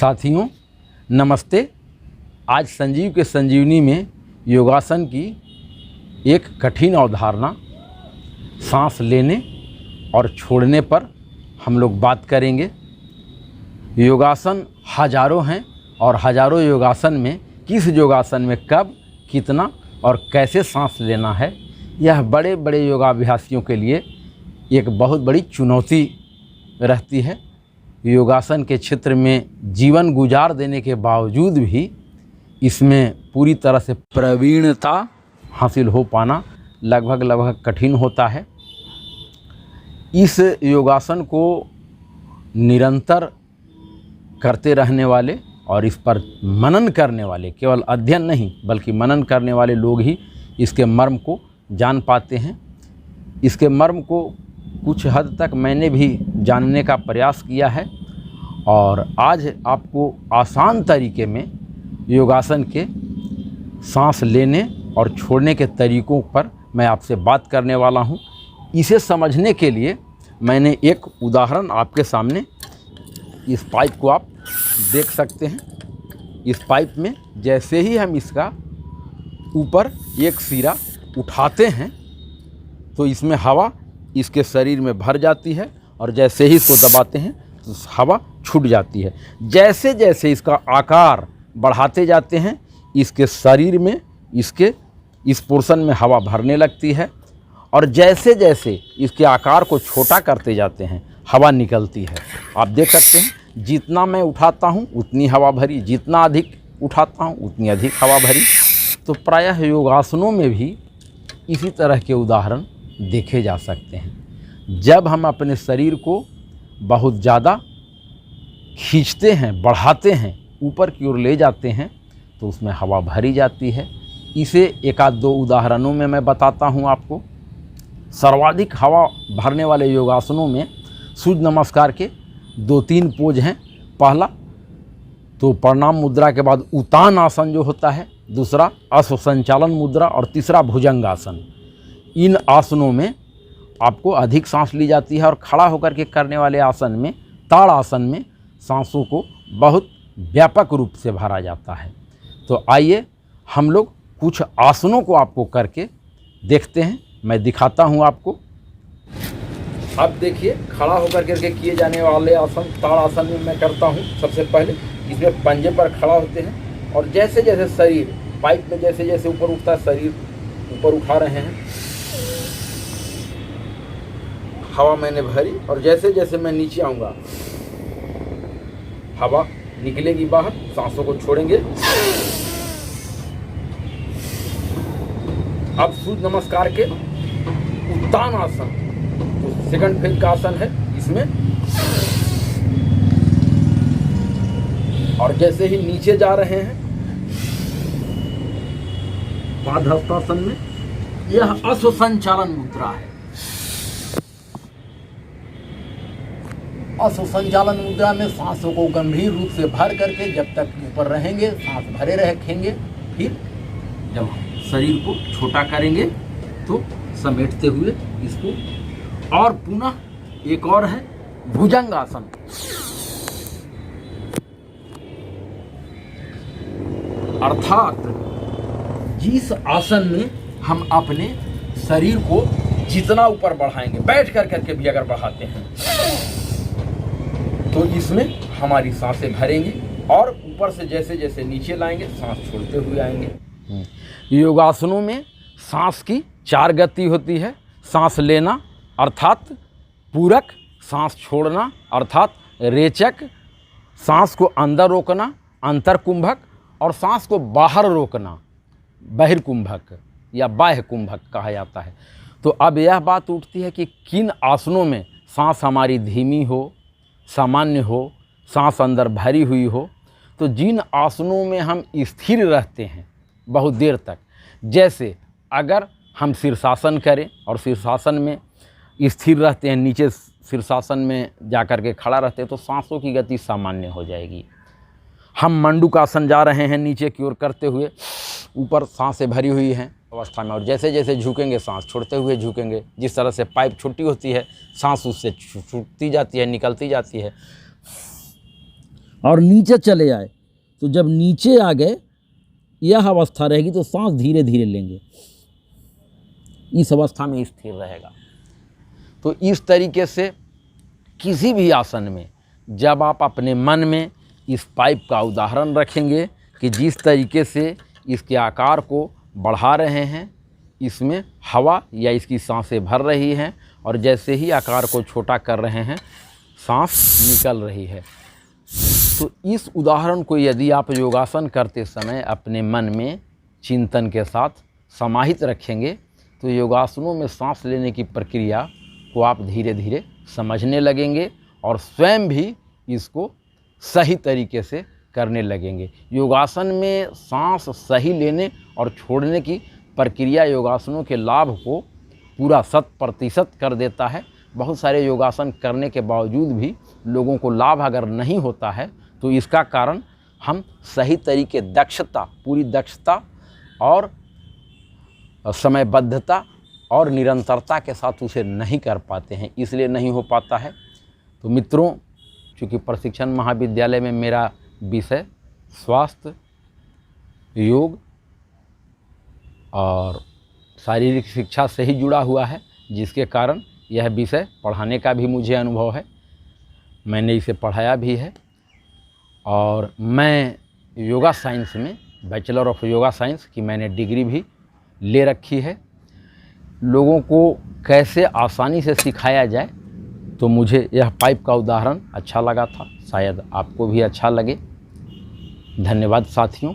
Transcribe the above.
साथियों नमस्ते। आज संजीव के संजीवनी में योगासन की एक कठिन अवधारणा सांस लेने और छोड़ने पर हम लोग बात करेंगे। योगासन हजारों हैं और हजारों योगासन में किस योगासन में कब कितना और कैसे सांस लेना है, यह बड़े बड़े योगाभ्यासियों के लिए एक बहुत बड़ी चुनौती रहती है। योगासन के क्षेत्र में जीवन गुजार देने के बावजूद भी इसमें पूरी तरह से प्रवीणता हासिल हो पाना लगभग कठिन होता है। इस योगासन को निरंतर करते रहने वाले और इस पर मनन करने वाले, केवल अध्ययन नहीं बल्कि मनन करने वाले लोग ही इसके मर्म को जान पाते हैं। इसके मर्म को कुछ हद तक मैंने भी जानने का प्रयास किया है और आज आपको आसान तरीके में योगासन के सांस लेने और छोड़ने के तरीक़ों पर मैं आपसे बात करने वाला हूं। इसे समझने के लिए मैंने एक उदाहरण आपके सामने, इस पाइप को आप देख सकते हैं। इस पाइप में जैसे ही हम इसका ऊपर एक सिरा उठाते हैं तो इसमें हवा इसके शरीर में भर जाती है और जैसे ही इसको दबाते हैं तो हवा छूट जाती है। जैसे जैसे इसका आकार बढ़ाते जाते हैं इसके शरीर में इस पोर्शन में हवा भरने लगती है और जैसे जैसे इसके आकार को छोटा करते जाते हैं हवा निकलती है। आप देख सकते हैं जितना मैं उठाता हूँ उतनी हवा भरी, जितना अधिक उठाता हूँ उतनी अधिक हवा भरी। तो प्रायः योगासनों में भी इसी तरह के उदाहरण देखे जा सकते हैं। जब हम अपने शरीर को बहुत ज़्यादा खींचते हैं, बढ़ाते हैं, ऊपर की ओर ले जाते हैं तो उसमें हवा भरी जाती है। इसे एक आध दो उदाहरणों में मैं बताता हूँ आपको। सर्वाधिक हवा भरने वाले योगासनों में सूर्य नमस्कार के 2-3 पोज हैं। पहला तो प्रणाम मुद्रा के बाद उतान आसन जो होता है, दूसरा अश्व संचालन मुद्रा और तीसरा भुजंगासन। इन आसनों में आपको अधिक सांस ली जाती है और खड़ा होकर के करने वाले आसन में, ताड़ आसन में, सांसों को बहुत व्यापक रूप से भरा जाता है। तो आइए हम लोग कुछ आसनों को आपको करके देखते हैं। मैं दिखाता हूं आपको। अब देखिए, खड़ा होकर करके किए जाने वाले आसन ताड़ आसन में मैं करता हूं। सबसे पहले इसमें पंजे पर खड़ा होते हैं और जैसे जैसे शरीर पाइप में जैसे जैसे ऊपर उठता है, शरीर ऊपर उठा रहे हैं, हवा मैंने भरी और जैसे जैसे मैं नीचे आऊँगा हवा निकलेगी बाहर, सांसों को छोड़ेंगे। अब सूर्य नमस्कार के उत्तान आसन, तो सेकंड फेज का आसन है इसमें, और जैसे ही नीचे जा रहे हैं पादहस्तासन में, यह अश्व संचालन मुद्रा है। अश्व संचालन मुद्रा में सांसों को गंभीर रूप से भर करके जब तक ऊपर रहेंगे सांस भरे रखेंगे, फिर जब शरीर को छोटा करेंगे तो समेटते हुए इसको, और पुनः एक और है भुजंगासन। अर्थात जिस आसन में हम अपने शरीर को जितना ऊपर बढ़ाएंगे, बैठ कर करके भी अगर बढ़ाते हैं तो इसमें हमारी सांसें भरेंगी और ऊपर से जैसे जैसे नीचे लाएंगे सांस छोड़ते हुए आएंगे। योगासनों में सांस की 4 गति होती है। सांस लेना अर्थात पूरक, सांस छोड़ना अर्थात रेचक, सांस को अंदर रोकना अंतरकुंभक और सांस को बाहर रोकना बहिर्कुंभक या बाह्य कुंभक कहा जाता है। तो अब यह बात उठती है कि किन आसनों में सांस हमारी धीमी हो, सामान्य हो, सांस अंदर भरी हुई हो। तो जिन आसनों में हम स्थिर रहते हैं बहुत देर तक, जैसे अगर हम शीर्षासन करें और शीर्षासन में स्थिर रहते हैं, नीचे शीर्षासन में जाकर के खड़ा रहते हैं तो सांसों की गति सामान्य हो जाएगी। हम मंडूकासन जा रहे हैं नीचे की ओर करते हुए, ऊपर सांसें भरी हुई हैं अवस्था में, और जैसे जैसे झुकेंगे सांस छोड़ते हुए झुकेंगे। जिस तरह से पाइप छोटी होती है सांस उससे छूटती जाती है, निकलती जाती है। और नीचे चले आए, तो जब नीचे आ गए यह अवस्था रहेगी तो सांस धीरे धीरे लेंगे, इस अवस्था में स्थिर रहेगा। तो इस तरीके से किसी भी आसन में जब आप अपने मन में इस पाइप का उदाहरण रखेंगे कि जिस तरीके से इसके आकार को बढ़ा रहे हैं, इसमें हवा या इसकी सांसें भर रही हैं, और जैसे ही आकार को छोटा कर रहे हैं सांस निकल रही है। तो इस उदाहरण को यदि आप योगासन करते समय अपने मन में चिंतन के साथ समाहित रखेंगे तो योगासनों में सांस लेने की प्रक्रिया को आप धीरे धीरे समझने लगेंगे और स्वयं भी इसको सही तरीके से करने लगेंगे। योगासन में सांस सही लेने और छोड़ने की प्रक्रिया योगासनों के लाभ को पूरा 100% कर देता है। बहुत सारे योगासन करने के बावजूद भी लोगों को लाभ अगर नहीं होता है तो इसका कारण हम सही तरीके दक्षता, पूरी दक्षता और समयबद्धता और निरंतरता के साथ उसे नहीं कर पाते हैं, इसलिए नहीं हो पाता है। तो मित्रों, चूँकि प्रशिक्षण महाविद्यालय में मेरा विषय स्वास्थ्य, योग और शारीरिक शिक्षा से ही जुड़ा हुआ है, जिसके कारण यह विषय पढ़ाने का भी मुझे अनुभव है, मैंने इसे पढ़ाया भी है। और मैं योगा साइंस में बैचलर ऑफ योगा साइंस की मैंने डिग्री भी ले रखी है। लोगों को कैसे आसानी से सिखाया जाए, तो मुझे यह पाइप का उदाहरण अच्छा लगा था, शायद आपको भी अच्छा लगे। धन्यवाद साथियों।